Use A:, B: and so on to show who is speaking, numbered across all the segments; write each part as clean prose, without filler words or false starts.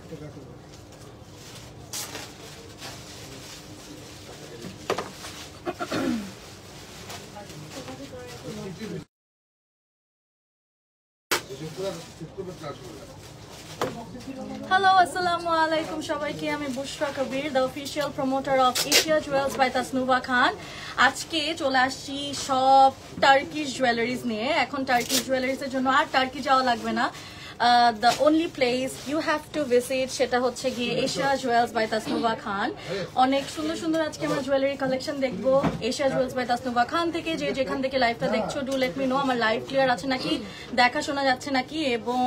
A: Hello, আসসালামু আলাইকুম সবাইকে। আমি Bushra Kabir, the official promoter of Asia jewels by Tasnuva Khan. আজকে চলে আসছি সব টার্কিশ জুয়েলারিজ নিয়ে। এখন টার্কিশ জুয়েলারিজের জন্য আর টার্কি যাওয়া লাগবে না। The only place you have to visit সেটা হচ্ছে গিয়ে Asia jewels by Tasnuva Khan. অনেক সুন্দর সুন্দর আজকে আমরা জুয়েলারি কালেকশন দেখবো Asia jewels by Tasnuva Khan থেকে। যে যেখান থেকে লাইভটা দেখছো, ডু লেট মি নো আমার লাইভ ক্লিয়ার আছে নাকি, দেখা শোনা যাচ্ছে নাকি, এবং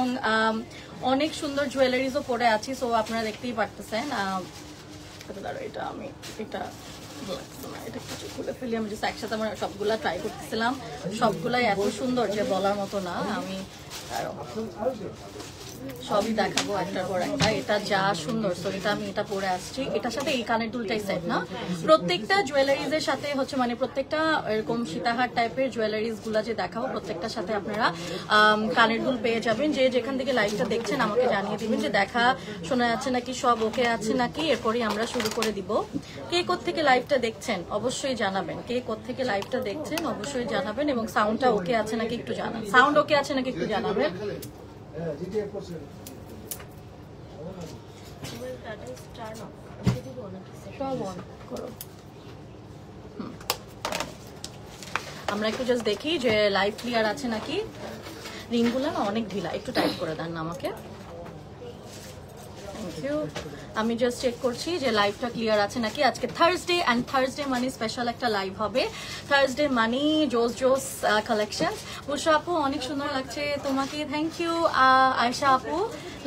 A: অনেক সুন্দর জুয়েলারিজও পরে আছি। সো আপনারা দেখতেই পারতেছেন। এটা আমি এটা কিছু খুলে ফেলি। আমি জাস্ট একসাথে আমরা সবগুলা ট্রাই করতেছিলাম। সবগুলাই এত সুন্দর যে বলার মতো না। আমি সবই দেখাবো একটার পর একটা। এটা যা সুন্দর, তো এটা আমি এটা পরে আসছি। এটার সাথে এই কানের দুলটাই সেট না। প্রত্যেকটা জুয়েলারিজের সাথে হচ্ছে মানে প্রত্যেকটা এরকম সীতাহার টাইপের জুয়েলারিজ গুলা যে দেখাবো প্রত্যেকটার সাথে আপনারা কানের দুল পেয়ে যাবেন। যে যেখান থেকে লাইভটা দেখছেন আমাকে জানিয়ে দিবেন যে দেখা শোনা যাচ্ছে নাকি, সব ওকে আছে নাকি। এরপরই আমরা শুরু করে দিব। কে কোত্থেকে লাইভটা দেখছেন অবশ্যই জানাবেন। কে কোত্থেকে লাইভটা দেখছেন অবশ্যই জানাবেন, এবং সাউন্ডটা ওকে আছে নাকি একটু জানান। সাউন্ড ওকে আছে নাকি একটু জানাবেন। আমরা একটু জাস্ট দেখি যে লাইভ ক্লিয়ার আছে নাকি। রিংগুলো না অনেক ঢিলা, একটু টাইট করে দেন না আমাকে। Thank you. আমি জাস্ট চেক করছি যে লাইভটা ক্লিয়ার আছে নাকি। আজকে Thursday, and Thursday money special একটা লাইভ হবে। থার্সডে মানি জোস জোস কালেকশন। বুশরা আপু অনেক সুন্দর লাগছে তোমাকে, থ্যাংক ইউ। আয়শা আপু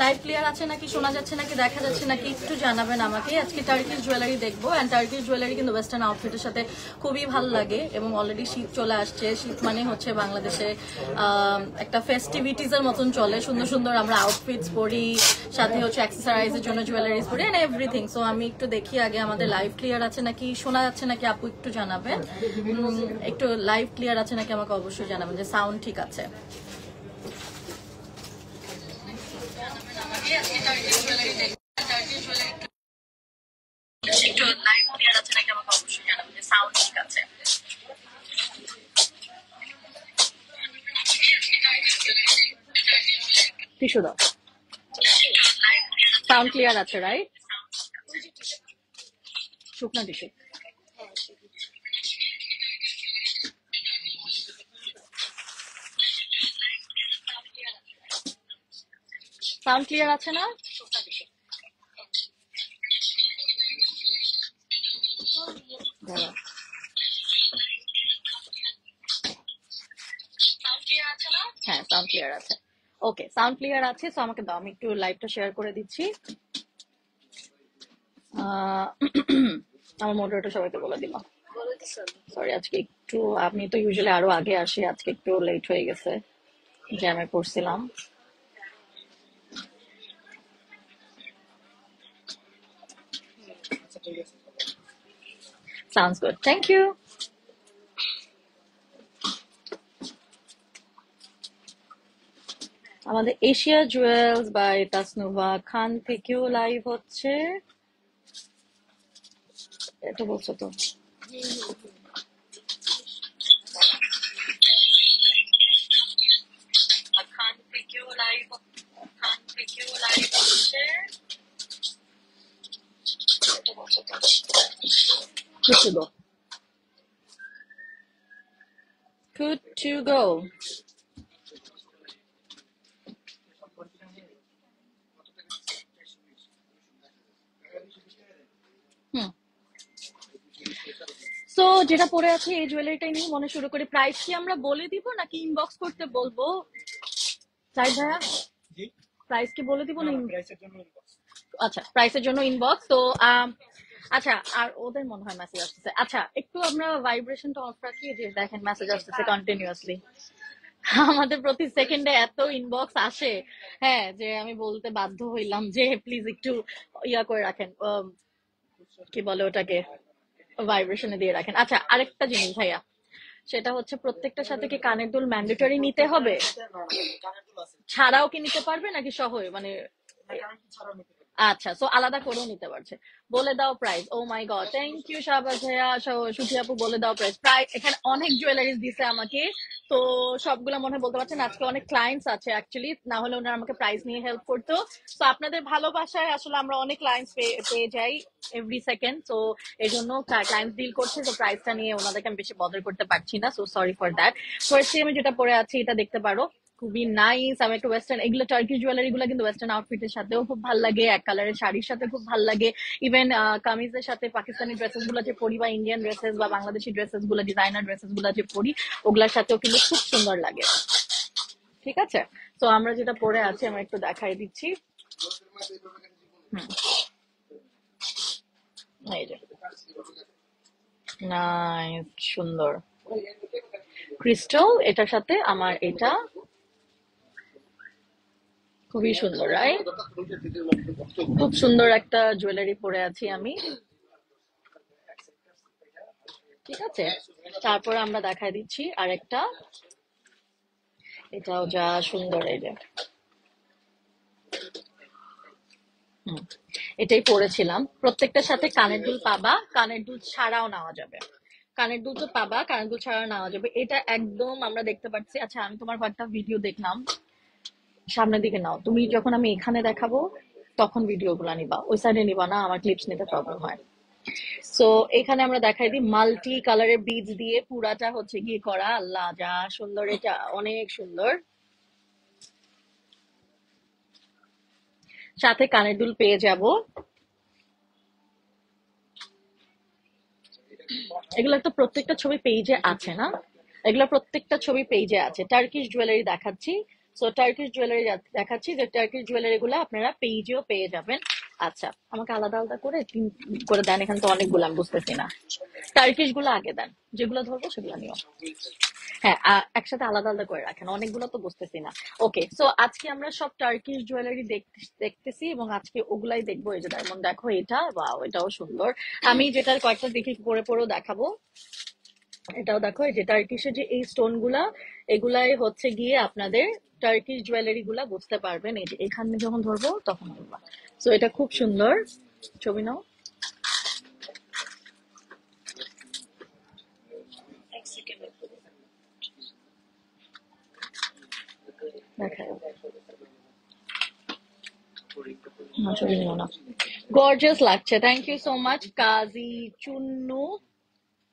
A: লাইভ ক্লিয়ার আছে নাকি, শোনা যাচ্ছে নাকি, দেখা যাচ্ছে নাকি একটু জানাবেন আমাকে। আজকে টার্কিশ জুয়েলারি দেখবো, অ্যান্ড টার্কিশ জুয়েলারি কিন্তু ওয়েস্টার্ন আউটফিটের সাথে খুবই ভালো লাগে। এবং অলরেডি শীত চলে আসছে। শীত মানে হচ্ছে বাংলাদেশে একটা ফেস্টিভিটিজের মতন চলে। সুন্দর সুন্দর আমরা আউটফিটস পরি, সাথে হচ্ছে অ্যাক্সেসরাইজের জন্য জুয়েলারিজ পরি, এন্ড এভরিথিং। সো আমি একটু দেখি আগে আমাদের লাইভ ক্লিয়ার আছে নাকি, শোনা যাচ্ছে নাকি, আপু একটু জানাবেন। একটু লাইভ ক্লিয়ার আছে নাকি আমাকে অবশ্যই জানাবেন যে সাউন্ড ঠিক আছে। একটু লাইভ ক্লিয়ার আছে নাকি আমাকে অবশ্যই জানাবেন যে সাউন্ড ঠিক আছে। টিস্যু দাও। সাউন্ড ক্লিয়ার আছে রাইট? শুকনা টিস্যু। সাউন্ড ক্লিয়ার আছে না? হ্যাঁ, সাউন্ড ক্লিয়ার আছে। ওকে, সাউন্ড ক্লিয়ার আছে। সো আমাকে দাও, আমি একটু লাইভটা শেয়ার করে দিচ্ছি। আমার মডারেটর সবাইকে বলে দিলাম। সরি, আজকে একটু, আমি তো ইউজুয়ালি আরো আগে আসি, আজকে একটু লেট হয়ে গেছে, জ্যামে পড়ছিলাম। Sounds good. Thank you. আমাদের এশিয়া জুয়েলস বাই তাসনুভা খান থেকেও লাইভ হচ্ছে। এটা বলছো তো। খান থেকেও লাইভ হচ্ছে। এটা বলছো তো। Good to go. সো যেটা পরে আছে এই জুয়েলারিটাই নিয়ে মনে শুরু করি। প্রাইস কি আমরা বলে দিব নাকি ইনবক্স করতে বলবো? তাই ভাইয়া, প্রাইস কি বলে দিব না? আচ্ছা, প্রাইসের জন্য ইনবক্স। তো আচ্ছা, আর ওদের মনে হয় মেসেজ আসতেছে। আচ্ছা, একটু আমরা ভাইব্রেশনটা অফ রাখি, যে দেখেন মেসেজ আসতেছে কন্টিনিউয়াসলি। আমাদের প্রতি সেকেন্ডে এত ইনবক্স আসে, হ্যাঁ, যে আমি বলতে বাধ্য হইলাম যে প্লিজ একটু ইয়া করে রাখেন, কি বলে ওটাকে, ভাইব্রেশনে দিয়ে রাখেন। আচ্ছা, আরেকটা জিনিস ভাইয়া, সেটা হচ্ছে প্রত্যেকটার সাথে কি কানের দুল ম্যান্ডেটরি নিতে হবে, ছাড়াও কি নিতে পারবে নাকি সহ? মানে আচ্ছা, সো আলাদা করেও নিতে পারছে। বলে দাও price. Oh my god, thank you Shahbaz ভাইয়া, সুফি আপু, বলে দাও প্রাইস। প্রায় এখানে অনেক জুয়েলারিজ দিছে আমাকে, তো সবগুলো মনে হয় বলতে পারছেন। আজকে অনেক ক্লায়েন্টস আছে অ্যাকচুয়ালি, না হলে ওনারা আমাকে প্রাইস নিয়ে হেল্প করতো। তো আপনাদের ভালোবাসায় আসলে আমরা অনেক ক্লায়েন্টস পেয়ে যাই এভরি সেকেন্ড, তো এই জন্য ক্লায়েন্টস ডিল করছে, তো প্রাইসটা নিয়ে ওনাদেরকে আমি বেশি বদল করতে পারছি না, সো সরি ফর দ্যাট। ফার্স্টে আমি যেটা পরে আছি এটা দেখতে পারো, খুবই নাইস। আমি একটু ওয়েস্টার্ন, এগুলো টার্কিশ জুয়েলারি গুলো কিন্তু ওয়েস্টার্ন আউটফিটের সাথেও খুব ভালো লাগে, এক কালারের শাড়ির সাথে খুব ভালো লাগে। ইভেন কামিজের সাথে পাকিস্তানি ড্রেসেস গুলো যে পরি, বা ইন্ডিয়ান ড্রেসেস বা বাংলাদেশি ড্রেসেস গুলো, ডিজাইনার ড্রেসেস গুলো যে পরি, ওগুলোর সাথেও কিন্তু খুব সুন্দর লাগে। ঠিক আছে, তো আমরা যেটা পরে আছি আমরা একটু দেখাই দিচ্ছি। হুম, এই যে নাইস, সুন্দর ক্রিস্টাল, এটার সাথে আমার এটা খুবই সুন্দর, রাইট? খুব সুন্দর একটা জুয়েলারি পরে আছি আমি। ঠিক আছে, তারপর আমরা দেখাই দিচ্ছি আরেকটা, এটাও যা সুন্দর, এই যে হুম, এটাই পরেছিলাম। প্রত্যেকটার সাথে কানের দুল পাবা, কানের দুল ছাড়াও নেওয়া যাবে। কানের দুল তো পাবা, কানের দুল ছাড়াও নেওয়া যাবে। এটা একদম আমরা দেখতে পাচ্ছি। আচ্ছা, আমি তোমার কয়েকটা ভিডিও দেখলাম, সামনের দিকে নাও তুমি, যখন আমি এখানে দেখাবো তখন ভিডিও গুলা নিবা, ওই সাইডে নিবা না, আমার ক্লিপস নিতে প্রবলেম হয়। সো এখানে আমরা দেখাই দিই, মাল্টি কালারের বিজ দিয়ে পুরাটা হচ্ছে গিয়ে করা। আল্লাহ যা সুন্দর, এটা অনেক সুন্দর। সাথে কানের দুল পেয়ে যাব। এগুলো তো প্রত্যেকটা ছবি পেজে আছে না? এগুলো প্রত্যেকটা ছবি পেজে আছে। টার্কিশ জুয়েলারি দেখাচ্ছি, সো টার্কিশ জুয়েলারি দেখাচ্ছি, যে টার্কিশ জুয়েলারি গুলো আপনারা পেজেও পেয়ে যাবেন। আচ্ছা, আমাকে আলাদা আলাদা করে তিন করে দেন, এখানে তো অনেকগুলো, আমি বুঝতেছি না। টার্কিশ গুলো আগে দেন, যেগুলো ধরবো সেগুলো নিও। হ্যাঁ, একসাথে আলাদা আলাদা করে রাখেন, অনেকগুলো তো বুঝতেছি না। ওকে, সো আজকে আমরা সব টার্কিশ জুয়েলারি দেখতেছি, এবং আজকে ওগুলাই দেখবো। এই যে যেমন দেখো এটা, ওয়াও, এটাও সুন্দর। আমি যেটার কয়েকটা দেখি পরে পরেও দেখাবো। এটাও দেখো, এই যে টার্কিশের যে এই স্টোন গুলা, এগুলাই হচ্ছে গিয়ে আপনাদের টার্কিশ জুয়েলারি গুলা বুঝতে পারবেন। এই যে এখানে যখন ধরবো তখন বলবা। সো এটা খুব সুন্দর। ছবি নাও, দেখায় না, ছবি নিও না। গর্জিয়াস লাগছে, thank you so much Kazi Chunnu.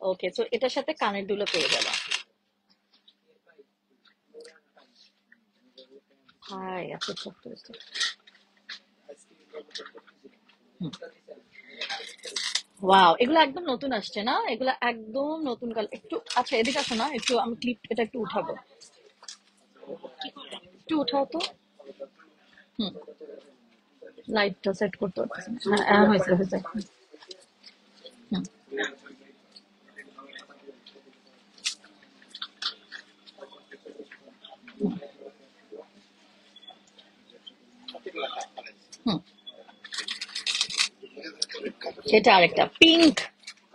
A: Okay, so এটার সাথে কানের দুলো পেয়ে যাবা। হাই, এত সফট হয়েছে। ওয়াও, এগুলো একদম নতুন আসছে না? এগুলো একদম নতুন কালার। একটু আচ্ছা এদিকে আসো না, একটু আমি ক্লিপ এটা একটু উঠাবো, একটু উঠাও তো। হুম, লাইটটা সেট করতে পারতেছি না। হ্যাঁ, হয়েছে হয়েছে। হুম, হুম, হুম। এটা আরেকটা পিঙ্ক,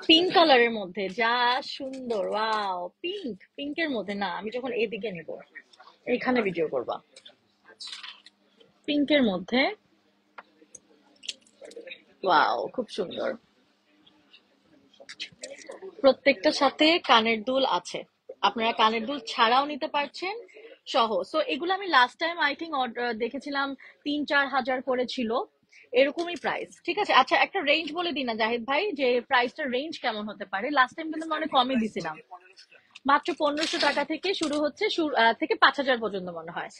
A: পিঙ্ক কালারের মধ্যে যা সুন্দর। ওয়াও, পিঙ্ক, পিঙ্কের মধ্যে না, আমি যখন এদিকে নিব, এখানে ভিডিও করবা। পিঙ্কের মধ্যে, ওয়াও, খুব সুন্দর। প্রত্যেকটার সাথে কানের দুল আছে, আপনারা কানের দুল ছাড়াও নিতে পারছেন সহ। সো এগুলো আমি লাস্ট টাইম আই থিঙ্ক দেখেছিলাম 3-4 হাজার করে ছিল, এরকমই প্রাইস। ঠিক আছে, আচ্ছা একটা রেঞ্জ বলে দিন না জাহিদ ভাই, যে প্রাইসটার রেঞ্জ কেমন হতে পারে। লাস্ট টাইম কিন্তু আমি অনেক কমই দিছিলাম। মাত্র 1500 টাকা থেকে শুরু হচ্ছে, থেকে 5000 পর্যন্ত মনে হয়,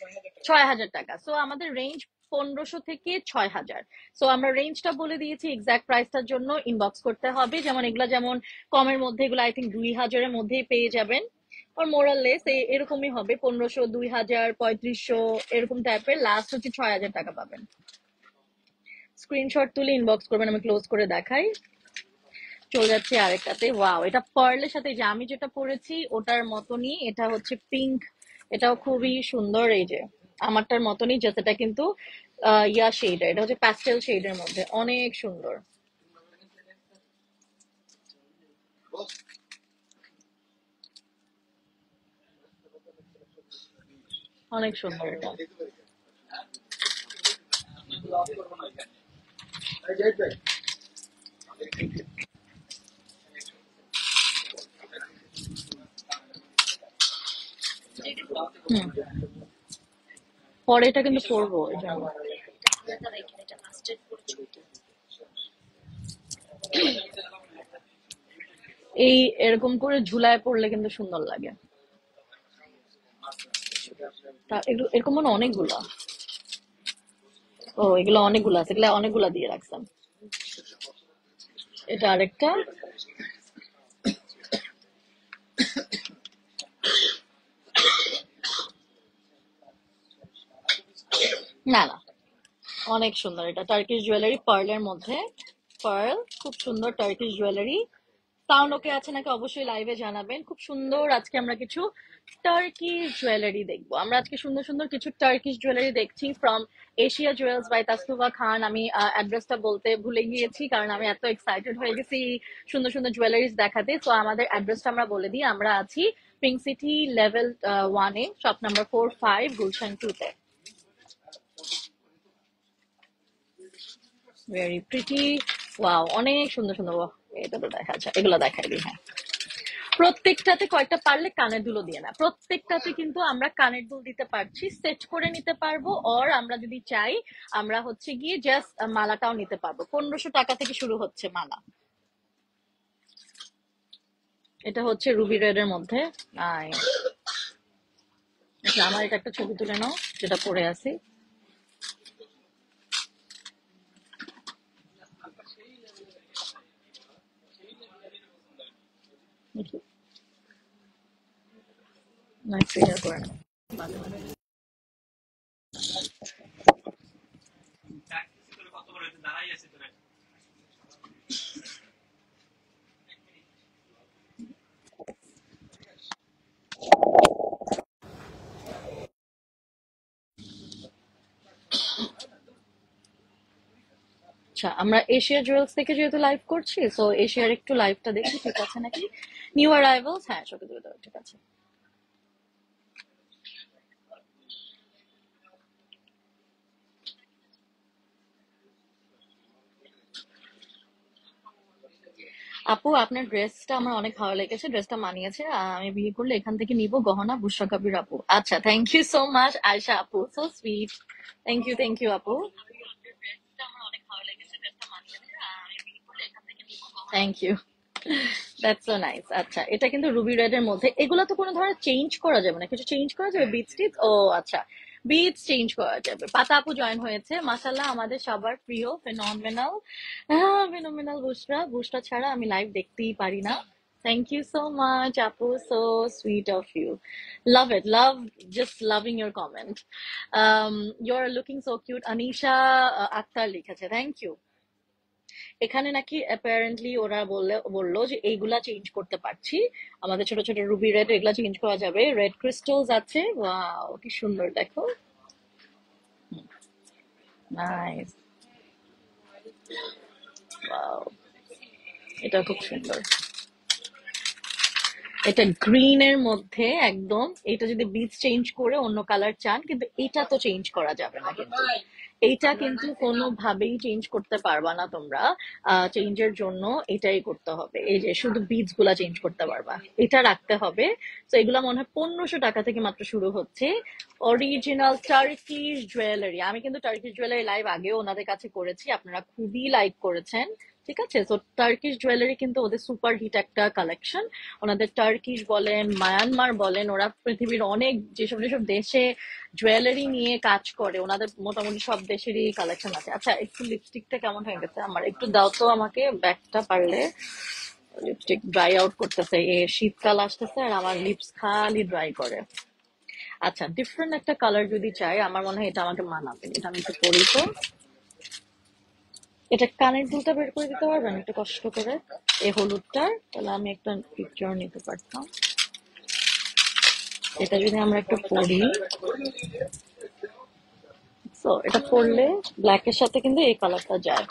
A: 6000 টাকা। সো আমাদের রেঞ্জ 1500 থেকে 6000। সো আমরা রেঞ্জটা বলে দিয়েছি, এক্সাক্ট প্রাইসটার জন্য ইনবক্স করতে হবে। যেমন এগুলা যেমন কমের মধ্যে, এগুলো আই থিঙ্ক 2000-এর মধ্যেই পেয়ে যাবেন, আর মোরাললেস এরকমই হবে, 1500, 2000, 3500, এরকম টাইপের। লাস্ট হচ্ছে 6000 টাকা পাবেন। স্ক্রিনশট তুলে ইনবক্স করবেন, আমি ক্লোজ করে দেখাই। চলে যাচ্ছে আরেকটাতে। ওয়াও, এটা পার্লের সাথে যে আমি যেটা পরেছি ওটার মতনই, এটা হচ্ছে পিঙ্ক, এটাও খুবই সুন্দর। এই যে আমারটার মতনই, জাস্ট এটা কিন্তু ইয়া শেড, এটা হচ্ছে প্যাস্টেল শেডের মধ্যে, অনেক সুন্দর, অনেক সুন্দর এটা। হুম, পরে এটা কিন্তু পরবো এই জন্য। এই এরকম করে ঝুলায় পড়লে কিন্তু সুন্দর লাগে। এরকম মনে হয় অনেকগুলা। ও, এগুলো অনেকগুলা আছে, এগুলো অনেকগুলা দিয়ে রাখছেন। এটা আরেকটা। না না, অনেক সুন্দর, এটা টার্কিশ জুয়েলারি পার্লের মধ্যে। পার্ল, খুব সুন্দর টার্কিশ জুয়েলারি। সাউন্ড ওকে আছে নাকি অবশ্যই লাইভে জানাবেন। খুব সুন্দর আজকে আমরা কিছু টার্কিশ জুয়েলারি দেখবো। আমরা আজকে সুন্দর সুন্দর কিছু টার্কিশ জুয়েলারি দেখছি from Asia jewels by Tasnuva Khan. আমি অ্যাড্রেসটা বলতে ভুলে গিয়েছি কারণ আমি এত এক্সাইটেড হয়ে গেছি সুন্দর সুন্দর জুয়েলারিজ দেখাতে। তো আমাদের অ্যাড্রেসটা আমরা বলে দিই, আমরা আছি পিঙ্ক সিটি লেভেল 1-এ, শপ নাম্বার 45, গুলশান 2-তে। ভেরি প্রিটি, ওয়াও, অনেক সুন্দর সুন্দর। এটা তো দেখা যায়, এগুলো দেখাই দিই। হ্যাঁ, প্রত্যেকটাতে কয়টা পারলে কানের দুলও দিয়ে না, প্রত্যেকটাতে কিন্তু আমরা কানের দুল দিতে পারছি, সেট করে নিতে পারবো। অর আমরা যদি চাই আমরা হচ্ছে গিয়ে জাস্ট মালাটাও নিতে পারবো। 1500 টাকা থেকে শুরু হচ্ছে মালা। এটা হচ্ছে রুবি রেড এর মধ্যে। আই, আচ্ছা, আমার এটা একটা ছবি তুলে নাও যেটা পরে আছি। নাইস, করে নাও। আচ্ছা, আমরা এশিয়া জুয়েলস থেকে যেহেতু লাইভ করছি, সো এশিয়ার একটু লাইভটা দেখি ঠিক আছে নাকি। নিউ অ্যারাইভালস, হ্যাঁ, ছবি তুলে দেবো, ঠিক আছে। আপু, আপনার ড্রেসটা আমার অনেক ভালো লেগেছে, ড্রেসটা মানিয়েছে। আমি বিয়ে করলে এখান থেকে নিব গহনা, বুশরা কবির আপু। আচ্ছা, thank you so much Ayesha আপু, সো সুইট। থ্যাংক ইউ আপু। Thank you, that's so nice. আচ্ছা, এটা কিন্তু রুবি রেড এর মধ্যে। এগুলো তো কোনো ধরনের চেঞ্জ করা যাবে না, কিছু চেঞ্জ করা যাবে? বিটস টিপস, ও আচ্ছা, বিটস চেঞ্জ করা যাবে। পাতা আপু জয়েন হয়েছে, মাশাল্লাহ, আমাদের সবার প্রিয় ফেনোমেনাল। ফেনোমেনাল বুশরা, বুশরা ছাড়া আমি লাইভ দেখতেই পারি না। থ্যাংক ইউ সো মাচ আপু, so sweet of you. Love it, love, just loving your comment. You are looking so cute, Anisha Akter লিখেছে, থ্যাংক ইউ। এখানে নাকি অ্যাপারেন্টলি ওরা বললো যে এইগুলা চেঞ্জ করতে পারছি, আমাদের ছোট ছোট রুবি রেড, এগুলা চেঞ্জ করা যাবে। রেড ক্রিস্টালস আছে, ওয়াও কি সুন্দর, দেখো। নাইস, ওয়াও, এটা খুব সুন্দর। এটা গ্রিন এর মধ্যে একদম। এটা যদি বিচ চেঞ্জ করে অন্য কালার চান, কিন্তু এটা তো চেঞ্জ করা যাবে না কিন্তু। এইটা কিন্তু কোনোভাবেই চেঞ্জ করতে পারবা না তোমরা। চেঞ্জের জন্য এটাই করতে হবে, এই যে শুধু বিচ গুলা চেঞ্জ করতে পারবা, এটা রাখতে হবে। তো এগুলা মনে হয় 1500 টাকা থেকে মাত্র শুরু হচ্ছে। Original Turkish jewellery. আমি কিন্তু টার্কিশ জুয়েলারি লাইভ আগেও ওনাদের কাছে করেছি, আপনারা খুবই লাইক করেছেন। ঠিক আছে, তো টার্কিশ জুয়েলারি কিন্তু ওদের সুপার হিট একটা কালেকশন। ওনাদের টার্কিশ বলেন, মায়ানমার বলেন, ওরা পৃথিবীর অনেক যেসব যেসব দেশে জুয়েলারি নিয়ে কাজ করে, ওনাদের মোটামুটি সব দেশেরই কালেকশন আছে। আচ্ছা, একটু লিপস্টিকটা কেমন হয়ে গেছে আমার, একটু দাও তো আমাকে ব্যাগটা পারলে। লিপস্টিক ড্রাই আউট করতেছে, এ শীতকাল আসতেছে আর আমার লিপস খালি ড্রাই করে। আচ্ছা, ডিফারেন্ট একটা কালার যদি চাই, আমার মনে হয় এটা আমাকে মানাবে। এটা আমি একটু পরি তো। এটা কানের দুলটা বের করে দিতে পারবেন একটু কষ্ট করে, এই হলুদটার, তাহলে আমি একটা পিকচার নিতে পারতাম। এটা যদি আমরা একটু পরি, তো এটা পরলে ব্ল্যাকের সাথে কিন্তু এই কালারটা যায়।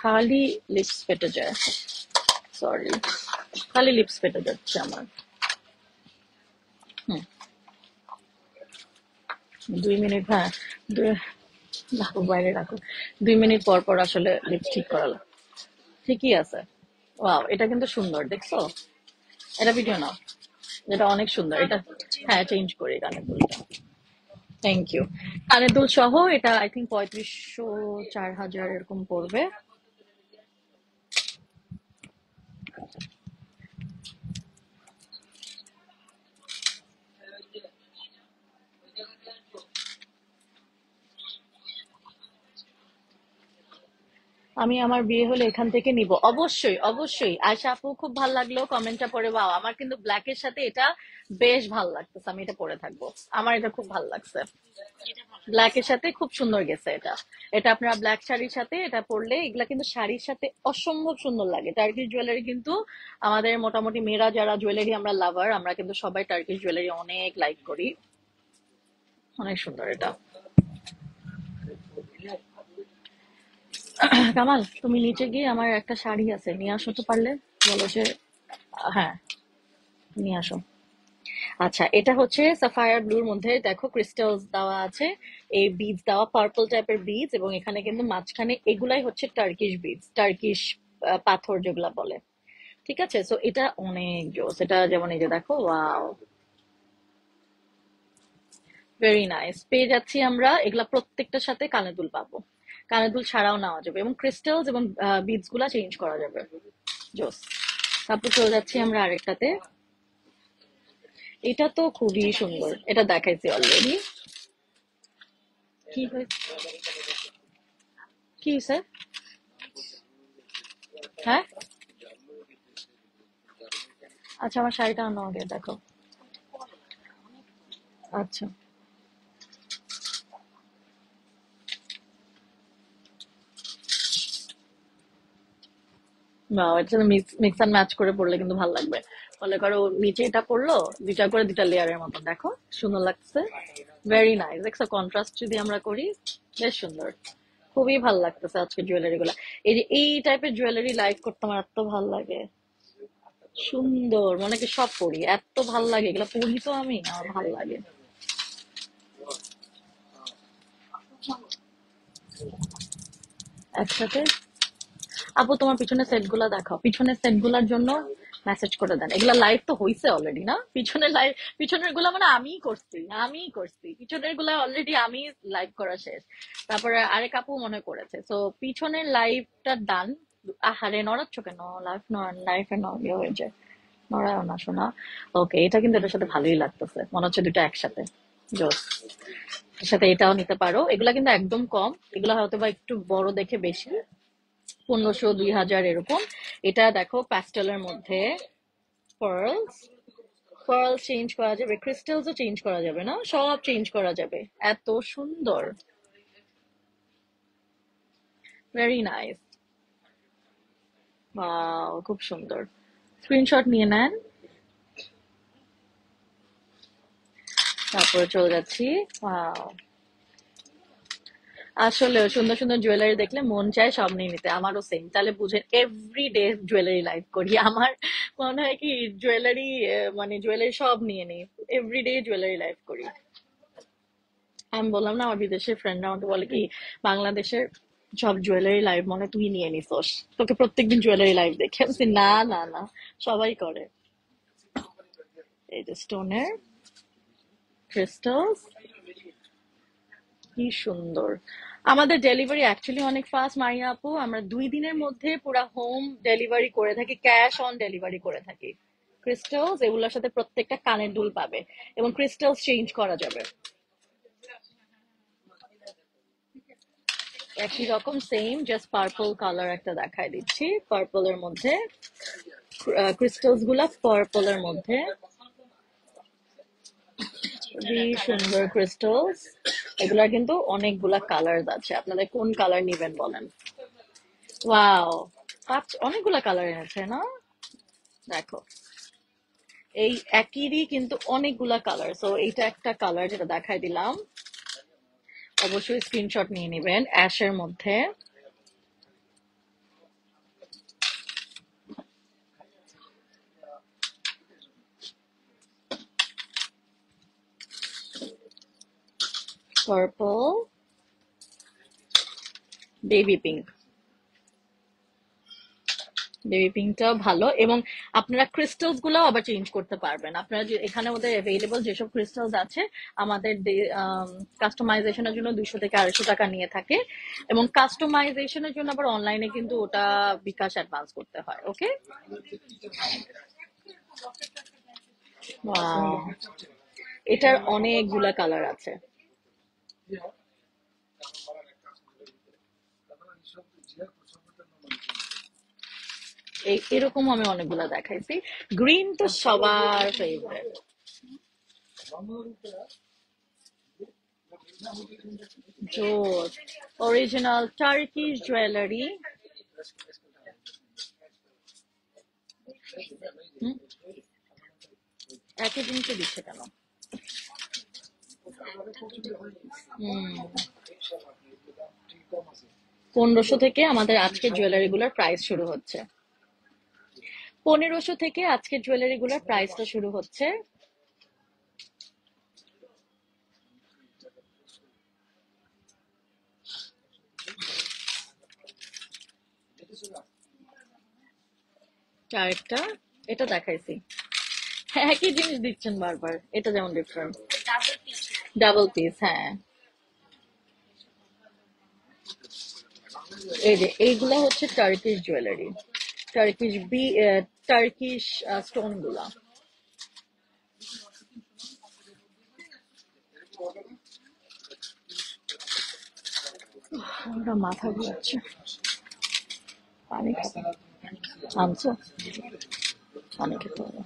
A: খালি লিপস ফেটে যায়। সরি, খালি লিপস ফেটে যাচ্ছে আমার। হুম, 2 মিনিট, হ্যাঁ। দুই- রাখো, বাইরে রাখো। 2 মিনিট পর পর আসলে লিপস ঠিক করালাম। ঠিকই আছে। ওয়াও, এটা কিন্তু সুন্দর, দেখছো? এটা ভিডিও নাও। এটা অনেক সুন্দর এটা। হ্যাঁ, চেঞ্জ করি কানের দুলটা। Thank you. কানের দুল সহ এটা আই থিঙ্ক 3500, 4000 এরকম পড়বে। আমি আমার বিয়ে হলে এখান থেকে নিব, অবশ্যই অবশ্যই। আয়শা আপু, খুব ভালো লাগলো কমেন্টটা পড়ে। বাও, আমার কিন্তু ব্ল্যাকের সাথে এটা বেশ ভালো লাগতেছে, আমি এটা পরে থাকবো। আমার এটা খুব ভালো লাগছে, ব্ল্যাকের সাথে খুব সুন্দর গেছে এটা। এটা আপনারা ব্ল্যাক শাড়ির সাথে এটা পরলে, এগুলা কিন্তু শাড়ির সাথে অসম্ভব সুন্দর লাগে। টার্কিশ জুয়েলারি কিন্তু আমাদের মোটামুটি মেয়েরা যারা জুয়েলারি আমরা লাভার, আমরা কিন্তু সবাই টার্কিশ জুয়েলারি অনেক লাইক করি। অনেক সুন্দর এটা। কামাল, তুমি নিচে গিয়ে আমার একটা শাড়ি আছে নিয়ে আসো তো পারলে। বলো যে হ্যাঁ, নিয়ে আসো। আচ্ছা, এটা হচ্ছে সাফায়ার ব্লুর মধ্যে, দেখো ক্রিস্টালস দেওয়া আছে, এই বিডস দেওয়া পার্পল টাইপের বিডস, এবং এখানে কিন্তু মাঝখানে এগুলাই হচ্ছে টার্কিশ বিডস, টার্কিশ পাথর যেগুলা বলে। ঠিক আছে, সো এটা অনেক জোস। এটা যেমন এই যে দেখো, ওয়াও, ভেরি নাইস। পেয়ে যাচ্ছি আমরা এগুলা প্রত্যেকটার সাথে কানের দুল পাবো। কানের দুল ছাড়াও নেওয়া যাবে, এবং ক্রিস্টালস এবং বিডস গুলা চেঞ্জ করা যাবে। জোস। তারপর চলে যাচ্ছি আমরা আরেকটাতে। এটা তো খুবই সুন্দর, এটা দেখাইছি অলরেডি। কি হয়েছে? কি স্যার? হ্যাঁ, আচ্ছা, আমার শাড়িটা অন্য আগে দেখো। আচ্ছা, বা এর সাথে মিক্স অ্যান্ড ম্যাচ করে পড়লে কিন্তু ভালো লাগবে। মনে করো নিচে এটা পড়লো, দুইটা করে দুইটা লেয়ারের মতন, দেখো সুন্দর লাগছে। ভেরি নাইস, দেখছো কন্ট্রাস্ট যদি আমরা করি, বেশ সুন্দর। খুবই ভালো লাগতেছে আজকে জুয়েলারি গুলা। এই যে এই টাইপের জুয়েলারি লাইক করতে আমার এত ভালো লাগে। সুন্দর, মনে কি সব পরি, এত ভালো লাগে এগুলা পরি, তো আমি আমার ভালো লাগে একসাথে। আপু, তোমার পিছনের সেট গুলা দেখাও, পিছনের সেট গুলার জন্য মেসেজ করে দেন। এগুলা লাইভ তো হইছে অলরেডি না? পিছনের লাইভ, পিছনের গুলা মানে আমিই করছি পিছনের গুলা অলরেডি, আমি লাইভ করা শেষ। তারপরে আরেক আপু মনে করেছে, তো পিছনের লাইভটা ডান। আহারে, নড়াচ্ছ কেন? লাইভ লাইফে ইয়ে হয়ে যায়, নড়াও না শোনা। ওকে, এটা কিন্তু এটার সাথে ভালোই লাগতেছে, মনে হচ্ছে দুটো একসাথে। জোস। এর সাথে এটাও নিতে পারো, এগুলা কিন্তু একদম কম, এগুলা হয়তো বা একটু বড় দেখে বেশি, 1500, 2000 এরকম। এটা দেখো প্যাস্টেলের মধ্যে, পার্লস, পার্ল চেঞ্জ করা যাবে, ক্রিস্টালসও চেঞ্জ করা যাবে, না সব চেঞ্জ করা যাবে। এত সুন্দর, ভেরি নাইস। ওয়াও, খুব সুন্দর। স্ক্রিনশট নিয়ে নেন। তারপরে চলে যাচ্ছি। ওয়াও, আসলে সুন্দর সুন্দর জুয়েলারি দেখলে মন চায় সব নিয়ে নিতে, আমারও সেম। তাহলে বুঝেন, এভরিডে জুয়েলারি লাইভ করি আমার। মনে হয় কি জুয়েলারি, মানে জুয়েলারি সব নিয়ে নিই, এভরিডে জুয়েলারি লাইভ করি। আমি বললাম না, আমার বিদেশের ফ্রেন্ডরা আমাকে বলে কি, বাংলাদেশের সব জুয়েলারি লাইভ মনে হয় তুই নিয়ে নিছোস, তোকে প্রত্যেকদিন জুয়েলারি লাইভ দেখে। আমি বলছি, না না না, সবাই করে। এই যে স্টোনের ক্রিস্টালস, কি সুন্দর। আমাদের ডেলিভারি অ্যাকচুয়ালি অনেক ফাস্ট মারিয়া আপু, আমরা 2 দিনের মধ্যে পুরো হোম ডেলিভারি করে থাকি, ক্যাশ অন ডেলিভারি করে থাকি। ক্রিস্টালস এগুলোর সাথে প্রত্যেকটা কানের দুল পাবে, এবং ক্রিস্টালস চেঞ্জ করা যাবে। একই রকম সেম, জাস্ট পার্পল কালার একটা দেখাই দিচ্ছি, পার্পলের মধ্যে, ক্রিস্টালস গুলা পার্পলের মধ্যে, খুবই সুন্দর ক্রিস্টালস। এগুলার কিন্তু অনেকগুলা কালার আছে, আপনাদের কোন কালার নিবেন বলেন। ওয়াও, অনেকগুলা কালার এনেছে না? দেখো, এই একইরই কিন্তু অনেকগুলা কালার, সো এইটা একটা কালার যেটা দেখাই দিলাম। অবশ্যই স্ক্রিনশট নিয়ে নেবেন, অ্যাশের মধ্যে। Purple, baby pink. বেবি পিঙ্কটাও ভালো, এবং আপনারা ক্রিস্টালস গুলো আবার চেঞ্জ করতে পারবেন। আপনারা যে এখানে ওদের অ্যাভেলেবল যেসব ক্রিস্টালস আছে, আমাদের কাস্টমাইজেশনের জন্য 200 থেকে 250 টাকা নিয়ে থাকে, এবং কাস্টমাইজেশনের জন্য আবার অনলাইনে কিন্তু ওটা বিকাশ অ্যাডভান্স করতে হয়। ওকে, এটার অনেকগুলা কালার আছে। এরকম আমি অনেকগুলা দেখাইছি। গ্রিন তো সবার ফেভারিট। জোস অরিজিনাল টার্কিশ জুয়েলারি। একই জিনিসে দিচ্ছে কেন? হুম, 1500 থেকে আমাদের আজকে জুয়েলারি গুলোর প্রাইস শুরু হচ্ছে। 1500 থেকে আজকে জুয়েলারি গুলোর প্রাইসটা শুরু হচ্ছে। আরেকটা, এটা দেখাইছি। হ্যাঁ, একই জিনিস দিচ্ছেন বারবার, এটা যেমন ডিফারেন্ট। ডাবল পিস, হ্যাঁ। এই যে এইগুলা হচ্ছে Turkish jewellery, Turkish Turkish stone গুলা। আমরা মাথা ঘুরাচ্ছে, পানি খাবো। আনছো, পানি খেতে হবে।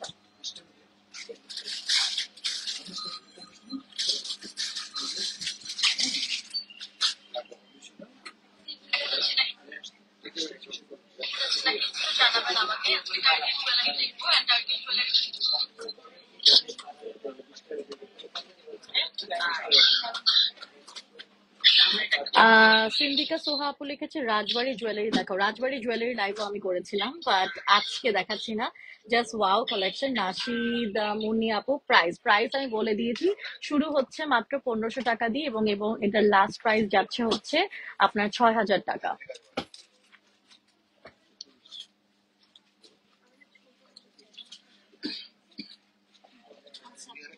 A: সিন্ধিকা সোহা আপু লিখেছে রাজবাড়ি জুয়েলারি দেখাও। রাজবাড়ি জুয়েলারি লাইভও আমি করেছিলাম, বাট আজকে দেখাচ্ছি না। Just wow collection. Nasheed Munni আপু, প্রাইস প্রাইস আমি বলে দিয়েছি, শুরু হচ্ছে মাত্র 1500 টাকা দিয়ে, এবং এবং এটার লাস্ট প্রাইস যাচ্ছে হচ্ছে আপনার 6000 টাকা।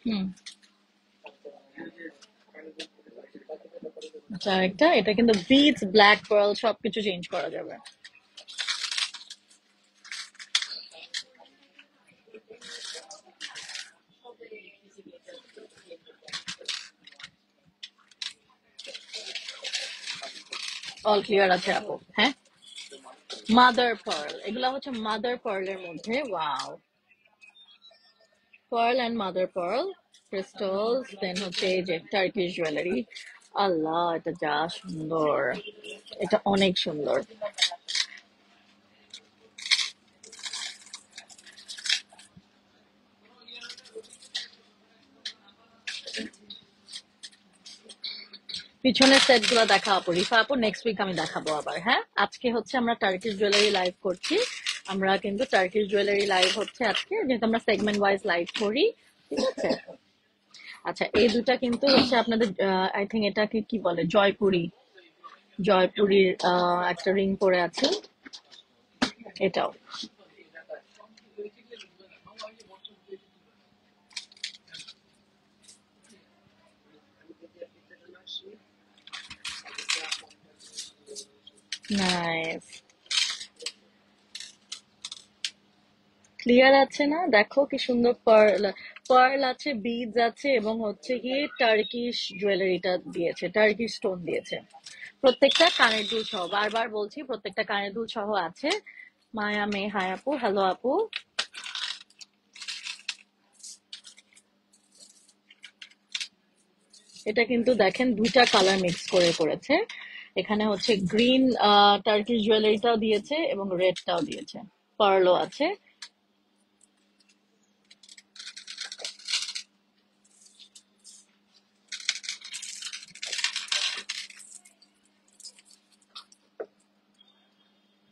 A: হুম, আচ্ছা, একটা এটা কিন্তু বিটস, ব্ল্যাক পার্ল সবকিছু চেঞ্জ করা যাবে। অল ক্লিয়ার আছে আপু, হ্যাঁ। মাদার পার্ল, এগুলা হচ্ছে মাদার পার্লের মধ্যে। Wow, pearl and mother pearl crystals, then হচ্ছে এই যে টার্কিশ জুয়েলারি। আল্লাহ, এটা যা সুন্দর, এটা অনেক সুন্দর। পিছনের সেট গুলো দেখা আপু, রিফা আপু নেক্সট উইক আমি দেখাবো আবার। হ্যাঁ, আজকে হচ্ছে আমরা টার্কিশ জুয়েলারি লাইভ করছি। আমরা কিন্তু টার্কিশ জুয়েলারি লাইভ হচ্ছে আজকে, যেহেতু আমরা সেগমেন্ট ওয়াইজ লাইভ করি। ঠিক আছে। আচ্ছা, এই দুটা কিন্তু হচ্ছে আপনাদের, আই থিঙ্ক এটাকে কি বলে, জয়পুরি। জয়পুরীর একটা রিং পরে আছে, এটাও। নাইস, ক্লিয়ার আছে না? দেখো কি সুন্দর পার্ল, পার্ল আছে, বিডস আছে, এবং হচ্ছে গিয়ে টার্কিশ জুয়েলারিটা দিয়েছে, টার্কিশ স্টোন দিয়েছে। প্রত্যেকটা কানের দুল সহ, বারবার বলছি, প্রত্যেকটা কানের দুল সহ আছে। মায়া মে, হাই আপু, হ্যালো আপু। এটা কিন্তু দেখেন দুইটা কালার মিক্স করে করেছে। এখানে হচ্ছে গ্রিন টার্কিশ জুয়েলারিটাও দিয়েছে, এবং রেডটাও দিয়েছে, পার্লও আছে।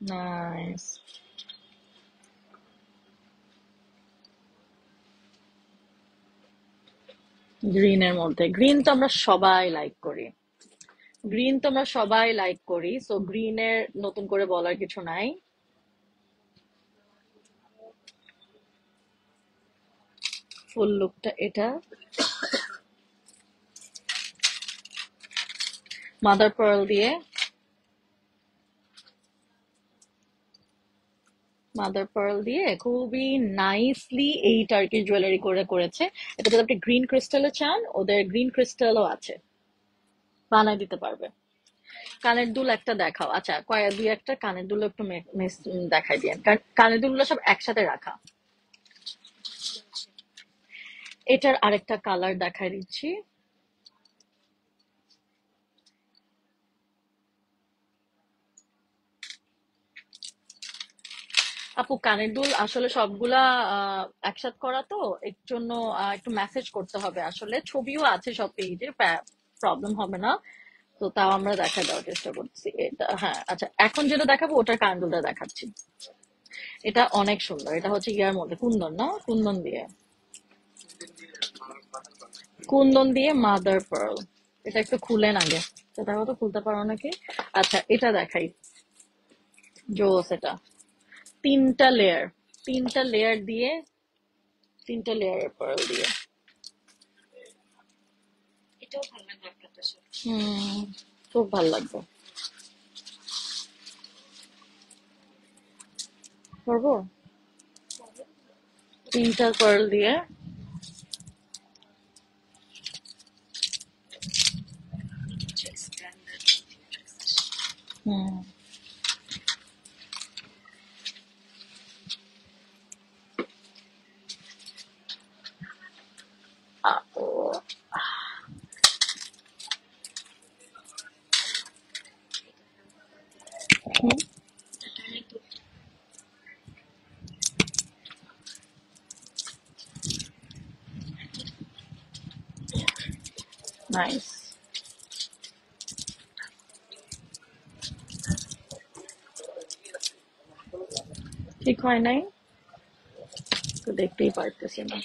A: নাইস। গ্রিনের মধ্যে, গ্রিন তো আমরা সবাই লাইক করি। গ্রিন তো আমরা সবাই লাইক করি, সো গ্রিনের নতুন করে বলার কিছু নাই। ফুল লুকটা এটা। মাদার পার্ল দিয়ে, মাদার পার্ল দিয়ে খুবই নাইসলি এই টার্কিশ জুয়েলারি করে করেছে। এটা যদি আপনি গ্রিন ক্রিস্টালে চান, ওদের গ্রিন ক্রিস্টালও আছে, বানায় দিতে পারবে। কানের দুল একটা দেখাও। আচ্ছা, কয়েক দুই একটা কানের দুল একটু দেখাই দিয়ে, কারণ কানের দুলগুলো সব একসাথে রাখা। এটার আরেকটা কালার দেখাই দিচ্ছি। আপু কানের দুল আসলে সবগুলা একসাথে করা তো, এর জন্য একটু মেসেজ করতে হবে। আসলে ছবিও আছে সব পেজে, প্রবলেম হবে না। তো তাও আমরা দেখা দেওয়ার চেষ্টা করছি এটা। হ্যাঁ আচ্ছা, এখন যেটা দেখাবো ওটার কানের দুলটা দেখাচ্ছি। এটা অনেক সুন্দর। এটা হচ্ছে ইয়ার মধ্যে কুন্দন, না কুন্দন দিয়ে, কুন্দন দিয়ে মাদার পার্ল। এটা একটু খুলেন আগে, সেটা তো খুলতে পারো নাকি? আচ্ছা এটা দেখাই, জোস এটা। তিনটা লেয়ার, তিনটা লেয়ার দিয়ে, তিনটা লেয়ারের পার্ল দিয়ে। হুম, খুব ভালো লাগবে। করবো তিনটা পার্ল দিয়ে। হুম। ও, নাইস। ঠিক হয় নাই তো, দেখতেই পারতেছি না।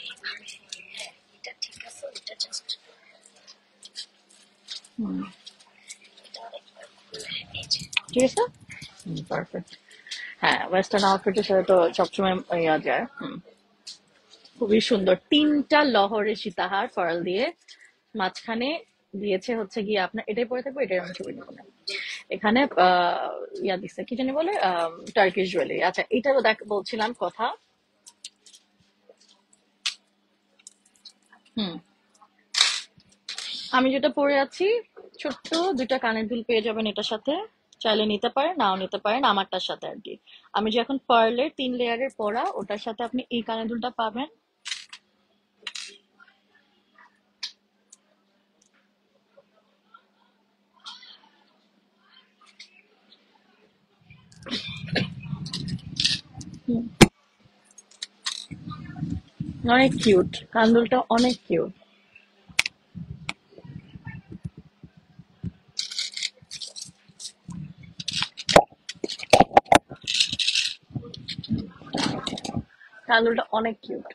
A: হুম, ঠিক আছে। পারফেক্ট। হ্যাঁ, ওয়েস্টার্ন আউটফিটের সাথে তো সবসময় ইয়া যায়। হুম, খুবই সুন্দর। তিনটা লহরের সীতাহার পার্ল দিয়ে, মাঝখানে দিয়েছে হচ্ছে গিয়ে আপনার, এটাই পরে থাকবো, এটাই আমি ছবি নেবো না। এখানে ইয়া দিচ্ছে কি জানি বলে, টার্কিশ জুয়েলারি। আচ্ছা এটাও দেখ বলছিলাম কথা। হুম, আমি যেটা পরে আছি, ছোট্ট দুইটা কানের দুল পেয়ে যাবেন এটার সাথে। চাইলে নিতে পারেন, নাও নিতে পারেন, আমারটার সাথে আর কি। আমি যে এখন পার্লের 3 লেয়ারের পরা, ওটার সাথে আপনি এই কানের দুলটা পাবেন। হুম, অনেক কিউট, কান দুলটা অনেক কিউট। কান দুলটা অনেক কিউট,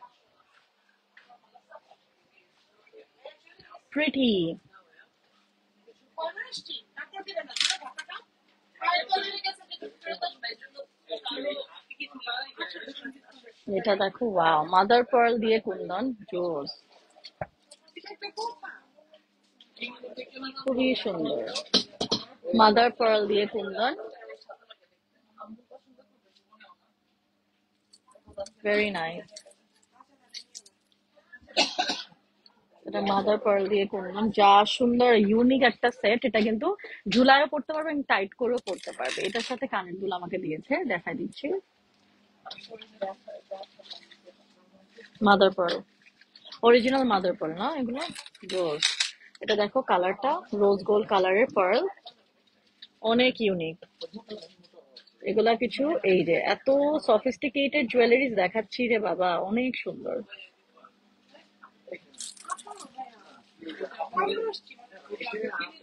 A: প্রিটি। এটা দেখো, ওয়াও, মাদার পার্ল দিয়ে কুন্দন, জোস, খুবই সুন্দর। মাদার পার্ল দিয়ে কুন্দন, ভেরি নাইস। এটা মাদার পার্ল দিয়ে করলাম, যা সুন্দর ইউনিক একটা সেট। এটা কিন্তু ঝুলায়ও পড়তে পারবে এবং টাইট করেও পড়তে পারবে। এটার সাথে কানের দুল আমাকে দিয়েছে, দেখাই দিচ্ছি। Mother pearl, original mother pearl না এগুলো, জোস। এটা দেখো কালারটা, রোজ গোল্ড কালারের পার্ল, অনেক ইউনিক। এগুলা কিছু, এই যে এত সফিস্টিকেটেড জুয়েলারিজ দেখাচ্ছি রে বাবা, অনেক সুন্দর।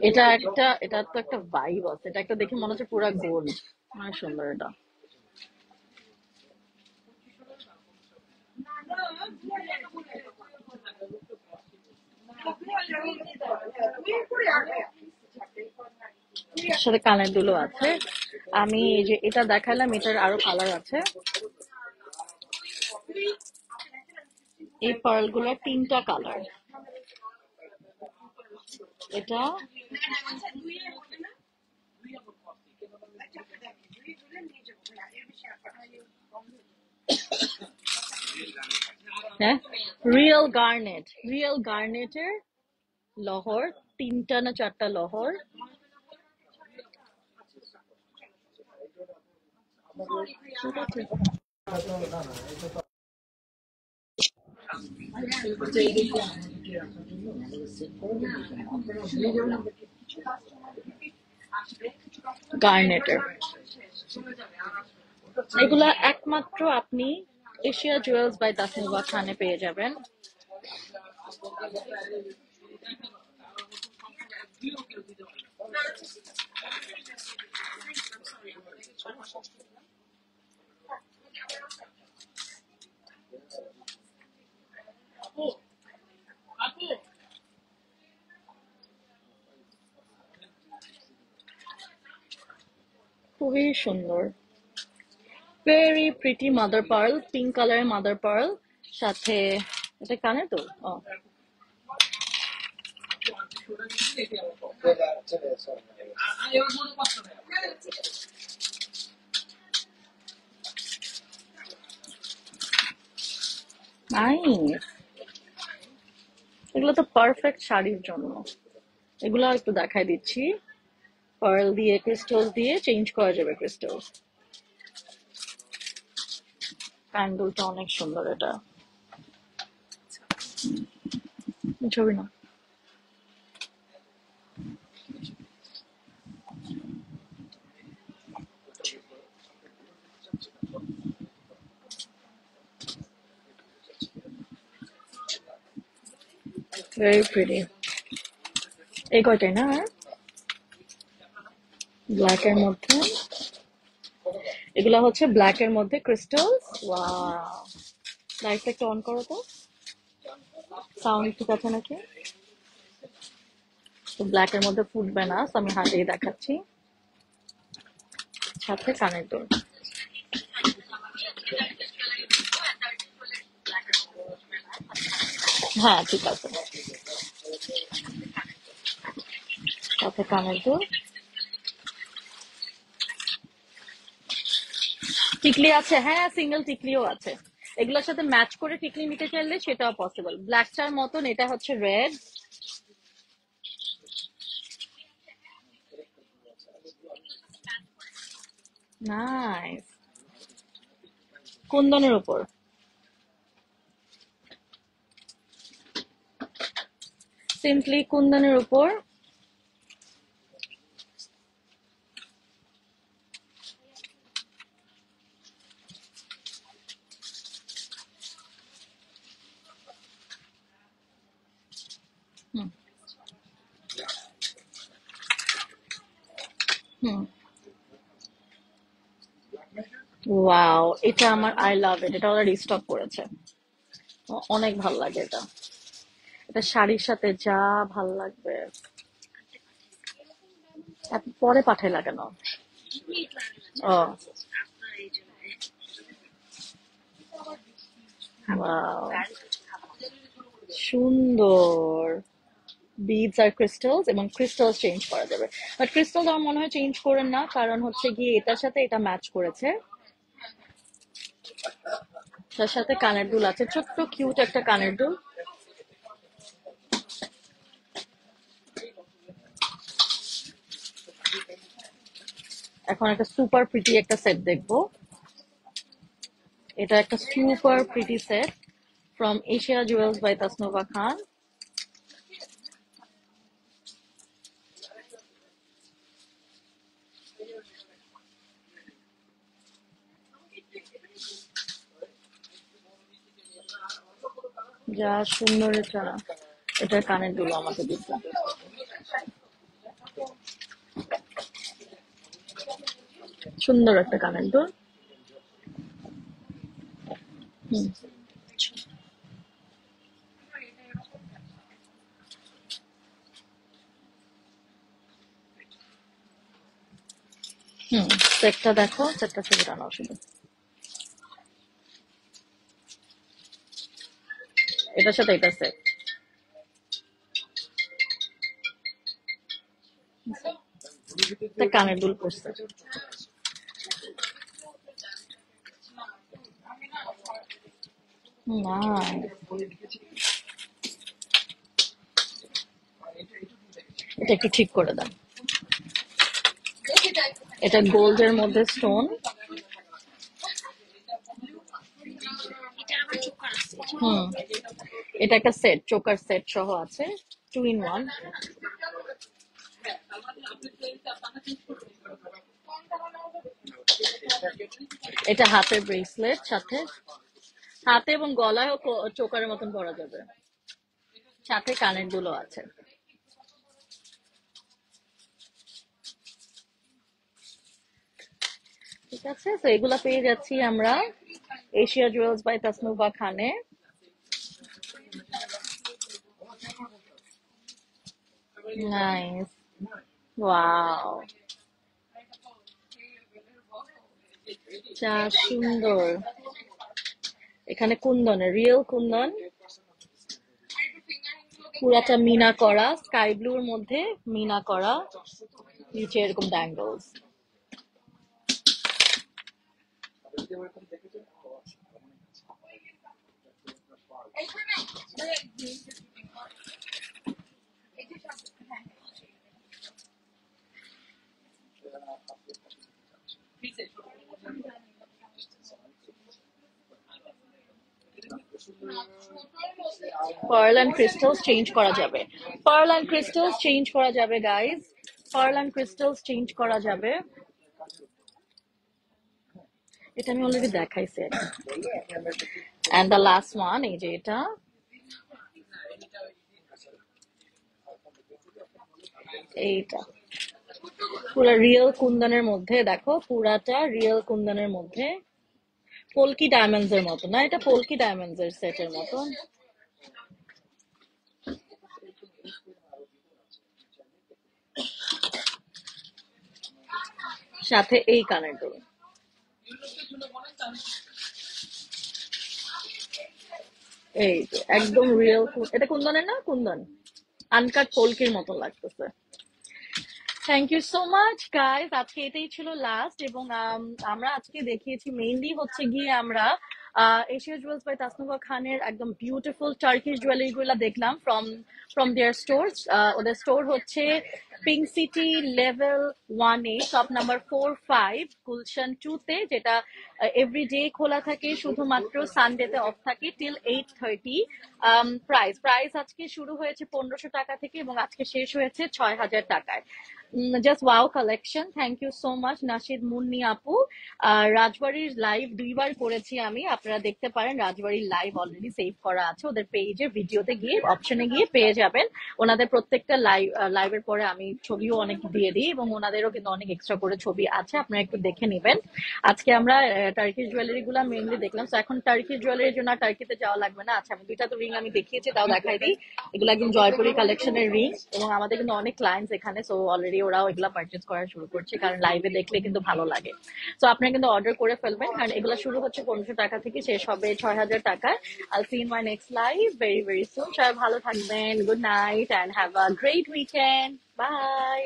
A: এটা একটা, এটা তো একটা ভাইব আছে, এটা একটা দেখে মনে হচ্ছে পুরা গোল্ড। অনেক সুন্দর এটা। সাথে কানের দুলও আছে। আমি এই যে এটা দেখালাম, এটার আরো কালার আছে। এই পার্ল গুলোর 3টা কালার। এটা হ্যাঁ, রিয়েল গার্নেটের লহর, 3টা না 4টা লহর। গার্নেটের এগুলা একমাত্র আপনি এশিয়া জুয়েলস বাই তাসনুভা খানে পেয়ে যাবেন। খুবই সুন্দর, very pretty mother pearl, pink কালারের মাদার পার্ল। সাথে এটা কানে তো নাইস। এগুলো তো পারফেক্ট শাড়ির জন্য। এগুলো একটু দেখাই দিচ্ছি। পার্ল দিয়ে, ক্রিস্টাল দিয়ে চেঞ্জ করা যাবে ক্রিস্টাল। প্যান্ডেলটা অনেক সুন্দর। এটা ছবি না, ভেরি প্রিটি। এই কয়টাই না, ব্ল্যাক এর মধ্যে। এগুলা হচ্ছে ব্ল্যাক এর মধ্যে ক্রিস্টাল। ওয়াও, লাইটটা একটু অন করো তো, সাউন্ড ঠিক আছে নাকি? তো ব্ল্যাক এর মধ্যে ফুটবে না, so আমি হাতেই দেখাচ্ছি। সাথে কানের দুল। হ্যাঁ ঠিক আছে, সাথে কানের দুল। টিকলি আছে, হ্যাঁ সিঙ্গেল টিকলিও আছে। এগুলোর সাথে ম্যাচ করে টিকলি নিতে চাইলে সেটাও পসিবল। ব্ল্যাকটার মতন এটা হচ্ছে রেড। নাইস, কুন্দনের উপর। সিম্পলি কুন্দনের উপর। হুম হুম, ওয়াও, এটা আমার আই লাভ ইট। এটা ওরা রিস্টক করেছে, অনেক ভাল লাগে এটা। এটা শাড়ির সাথে যা ভাল লাগবে। পরে পাঠাই লাগানো। ও ওয়াও, সুন্দর। বিডস আর ক্রিস্টালস, এবং ক্রিস্টালস চেঞ্জ করা যাবে। বাট ক্রিস্টাল আমার মনে হয় চেঞ্জ করেন না, কারণ হচ্ছে গিয়ে এটার সাথে এটা ম্যাচ করেছে। তার সাথে কানের দুল আছে, ছোট্ট কিউট একটা কানের দুল। এখন একটা সুপার প্রিটি একটা সেট দেখবো। এটা একটা super pretty set from Asia jewels by Tasnuva Khan. যা সুন্দর এটা। এটার কানের দুল আমাকে দিচ্ছে। সুন্দর একটা কানের দুল। হুম, সেটটা দেখো, সেটটা ছবি টানো শুধু। এটার সাথে এটা সেট। এটা কানের দুল পড়ছে। না, এটা একটু ঠিক করে দেন। এটা গোল্ডের মধ্যে স্টোন। হুম, এটা একটা সেট, চোকার সেট সহ আছে, 2 in 1। এটা হাতের ব্রেসলেট সাথে, হাতে এবং গলায় চোকারের মতন পরা যাবে, সাথে কানের দুলও আছে। ঠিক আছে, তো এগুলা পেয়ে যাচ্ছি আমরা এশিয়া জুয়েলস বাই তাসনুভা খানে। নাইস, ওয়াও, যা সুন্দর। এখানে কুন্দনের, রিয়েল কুন্দন, পুরাটা মিনা করা, স্কাই ব্লুর মধ্যে মিনা করা, নিচে এরকম bangles. Pearl and crystals change করা যাবে, পার্ল অ্যান্ড ক্রিস্টালস চেঞ্জ করা যাবে guys, pearl and crystals change করা যাবে। এটা আমি অলরেডি দেখাইছি। অ্যান্ড দ্য লাস্ট ওয়ান, এই যে এটা, এইটা পুরা রিয়েল কুন্দনের মধ্যে, দেখো পুরাটা রিয়েল কুন্দনের মধ্যে, পোলকি ডায়মন্ডস এর মতো না, এটা পোলকি ডায়মন্ডস এর সেটের মতো, সাথে এই কানের দুল। এই যে একদম রিয়েল, এটা কুন্দনের না, কুন্দন আনকাট পোলকির মতো লাগতেছে। Thank you so much guys, আজকে এটাই ছিল লাস্ট। এবং আমরা আজকে দেখিয়েছি মেইনলি হচ্ছে গিয়ে আমরা এশিয়া জুয়েলস বাই তাসনুভা খানের একদম বিউটিফুল টার্কিশ জুয়েলারি গুলা দেখলাম ফ্রম দেয়ার স্টোর। ওদের স্টোর হচ্ছে pink city level 1A, shop number 45, Gulshan 2 তে, যেটা এভরিডে খোলা থাকে, শুধুমাত্র সানডেতে অফ থাকে টিল 8:30। প্রাইস আজকে শুরু হয়েছে 1500 টাকা থেকে এবং আজকে শেষ হয়েছে 6000 টাকায়। Just wow collection. Thank you so much Nashid, Munni আপু। রাজবাড়ির লাইভ 2বার করেছি আমি, আপনারা দেখতে পারেন রাজবাড়ির লাইভ অলরেডি সেভ করা আছে ওদের পেজে, ভিডিওতে গিয়ে অপশনে গিয়ে পেয়ে যাবেন। ওনাদের প্রত্যেকটা লাইভের পরে আমি ছবিও অনেক দিয়ে দিই এবং ওনাদেরও কিন্তু অনেক এক্সট্রা করে ছবি আছে, আপনারা একটু দেখে নেবেন। আজকে আমরা টার্কিশ জুয়েলারি গুলা মেইনলি দেখলাম। তো এখন টার্কিশ জুয়েলারির জন্য টার্কিতে যাওয়া লাগবে না। আচ্ছা, আমি 2টা তো রিং আমি দেখিয়েছি, তাও দেখাই দিই। এগুলো একদম জয়পুরি কালেকশনের রিং এবং আমাদের কিন্তু অনেক ক্লায়েন্টস এখানে, সো অলরেডি ওরাও এগুলা পারচেজ করা শুরু করছে, কারণ লাইভে দেখলে কিন্তু ভালো লাগে। তো আপনারা কিন্তু অর্ডার করে ফেলবেন, কারণ এগুলো শুরু হচ্ছে 1500 টাকা থেকে, শেষ হবে 6000 টাকায়। I see in my next live very very soon. সবাই ভালো থাকবেন, good night and have a great weekend, by.